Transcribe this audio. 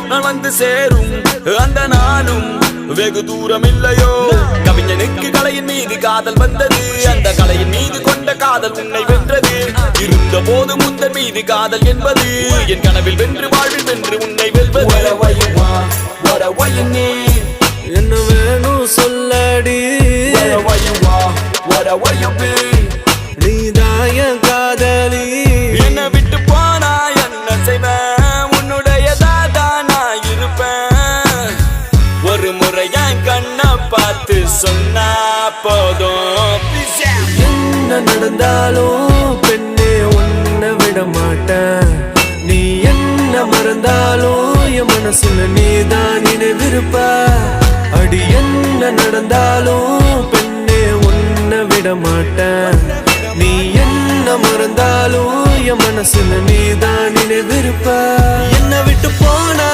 நான் வந்து சேரும் அந்த நாளும் வெகு தூரம் இல்லையோ. கவிஞனுக்கு கலையின் மீது காதல் வந்தது, அந்த கலையின் மீது கொண்ட காதல் உன்னை வென்றது. இருந்த போது முந்தன் மீது காதல் என்பது என் கனவில் வென்று வாழ்வில் வென்று உன்னை வெல்வது. என்ன வேணும் சொல்லடி, நீதான் என் காதலி. என்ன விட்டு போனா என்ன செய்வேன், உன்னுடையதான் நான் இருப்பேன். ஒரு முறை என் கண்ணை பார்த்து சொன்னா போதும். என்ன நடந்தாலும் பெண்ணே உன்னை விட மாட்டேன். நீ என்ன மறந்தாலும் என் மனசுல நீதான் நினைவிருப்ப. அடி என்ன நடந்தாலும் பெண்ணே உன்னை விட மாட்டேன். நீ என்ன மறந்தாலும் என் மனசுல நீதான் நினைவிருப்ப. என்ன விட்டு போனா